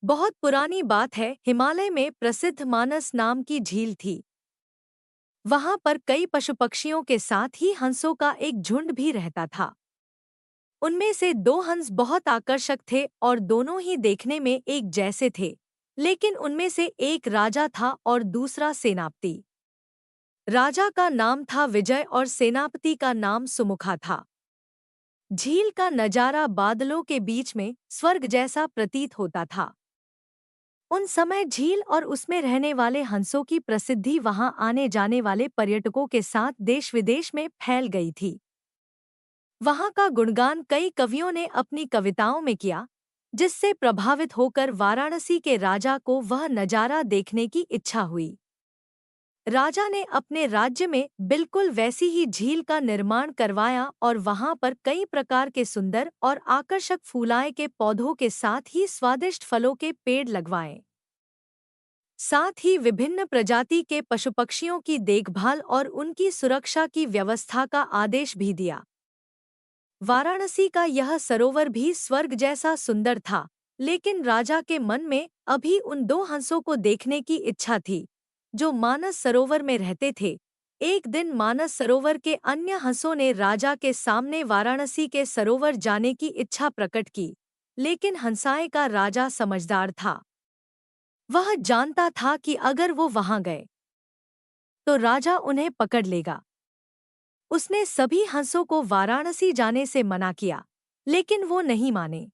बहुत पुरानी बात है, हिमालय में प्रसिद्ध मानस नाम की झील थी। वहां पर कई पशु पक्षियों के साथ ही हंसों का एक झुंड भी रहता था। उनमें से दो हंस बहुत आकर्षक थे और दोनों ही देखने में एक जैसे थे। लेकिन उनमें से एक राजा था और दूसरा सेनापति। राजा का नाम था विजय और सेनापति का नाम सुमुखा था। झील का नजारा बादलों के बीच में स्वर्ग जैसा प्रतीत होता था। उन समय झील और उसमें रहने वाले हंसों की प्रसिद्धि वहां आने जाने वाले पर्यटकों के साथ देश विदेश में फैल गई थी। वहां का गुणगान कई कवियों ने अपनी कविताओं में किया, जिससे प्रभावित होकर वाराणसी के राजा को वह नजारा देखने की इच्छा हुई। राजा ने अपने राज्य में बिल्कुल वैसी ही झील का निर्माण करवाया और वहां पर कई प्रकार के सुंदर और आकर्षक फूलाए के पौधों के साथ ही स्वादिष्ट फलों के पेड़ लगवाए। साथ ही विभिन्न प्रजाति के पशुपक्षियों की देखभाल और उनकी सुरक्षा की व्यवस्था का आदेश भी दिया। वाराणसी का यह सरोवर भी स्वर्ग जैसा सुंदर था, लेकिन राजा के मन में अभी उन दो हंसों को देखने की इच्छा थी, जो मानस सरोवर में रहते थे। एक दिन मानस सरोवर के अन्य हंसों ने राजा के सामने वाराणसी के सरोवर जाने की इच्छा प्रकट की, लेकिन हंसाए का राजा समझदार था। वह जानता था कि अगर वो वहां गए तो राजा उन्हें पकड़ लेगा। उसने सभी हंसों को वाराणसी जाने से मना किया, लेकिन वो नहीं माने।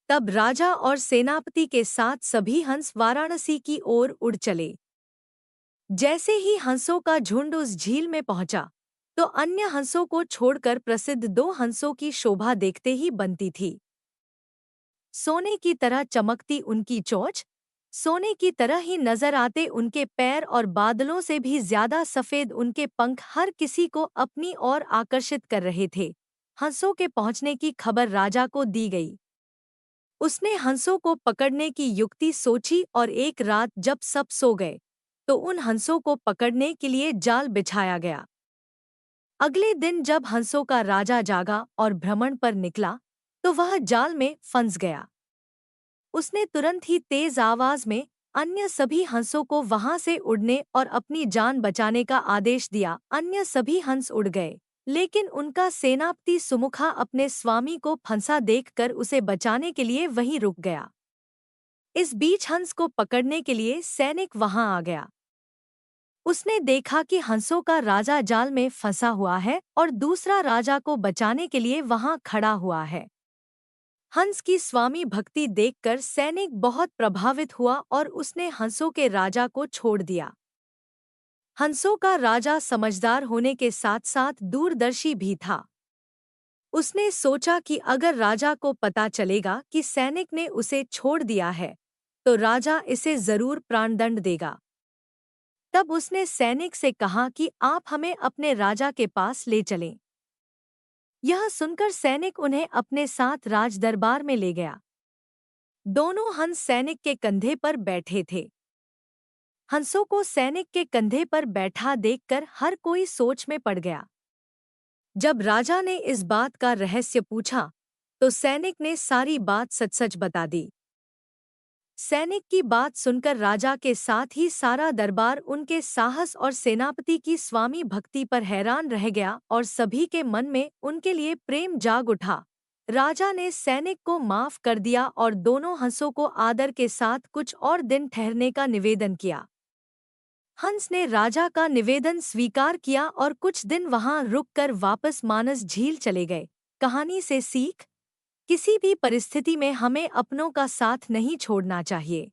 तब राजा और सेनापति के साथ सभी हंस वाराणसी की ओर उड़ चले। जैसे ही हंसों का झुंड उस झील में पहुंचा, तो अन्य हंसों को छोड़कर प्रसिद्ध दो हंसों की शोभा देखते ही बनती थी। सोने की तरह चमकती उनकी चोंच, सोने की तरह ही नजर आते उनके पैर और बादलों से भी ज्यादा सफेद उनके पंख हर किसी को अपनी ओर आकर्षित कर रहे थे। हंसों के पहुंचने की खबर राजा को दी गई। उसने हंसों को पकड़ने की युक्ति सोची और एक रात जब सब सो गए, तो उन हंसों को पकड़ने के लिए जाल बिछाया गया। अगले दिन जब हंसों का राजा जागा और भ्रमण पर निकला, तो वह जाल में फंस गया। उसने तुरंत ही तेज आवाज में अन्य सभी हंसों को वहां से उड़ने और अपनी जान बचाने का आदेश दिया। अन्य सभी हंस उड़ गए, लेकिन उनका सेनापति सुमुखा अपने स्वामी को फंसा देखकर उसे बचाने के लिए वहीं रुक गया। इस बीच हंस को पकड़ने के लिए सैनिक वहां आ गया। उसने देखा कि हंसों का राजा जाल में फंसा हुआ है और दूसरा राजा को बचाने के लिए वहां खड़ा हुआ है। हंस की स्वामी भक्ति देखकर सैनिक बहुत प्रभावित हुआ और उसने हंसों के राजा को छोड़ दिया। हंसों का राजा समझदार होने के साथ साथ दूरदर्शी भी था। उसने सोचा कि अगर राजा को पता चलेगा कि सैनिक ने उसे छोड़ दिया है, तो राजा इसे जरूर प्राणदंड देगा। तब उसने सैनिक से कहा कि आप हमें अपने राजा के पास ले चलें। यह सुनकर सैनिक उन्हें अपने साथ राजदरबार में ले गया। दोनों हंस सैनिक के कंधे पर बैठे थे। हंसों को सैनिक के कंधे पर बैठा देखकर हर कोई सोच में पड़ गया। जब राजा ने इस बात का रहस्य पूछा, तो सैनिक ने सारी बात सच-सच बता दी। सैनिक की बात सुनकर राजा के साथ ही सारा दरबार उनके साहस और सेनापति की स्वामी भक्ति पर हैरान रह गया और सभी के मन में उनके लिए प्रेम जाग उठा। राजा ने सैनिक को माफ कर दिया और दोनों हंसों को आदर के साथ कुछ और दिन ठहरने का निवेदन किया। हंस ने राजा का निवेदन स्वीकार किया और कुछ दिन वहां रुककर वापस मानस झील चले गए। कहानी से सीख: किसी भी परिस्थिति में हमें अपनों का साथ नहीं छोड़ना चाहिए।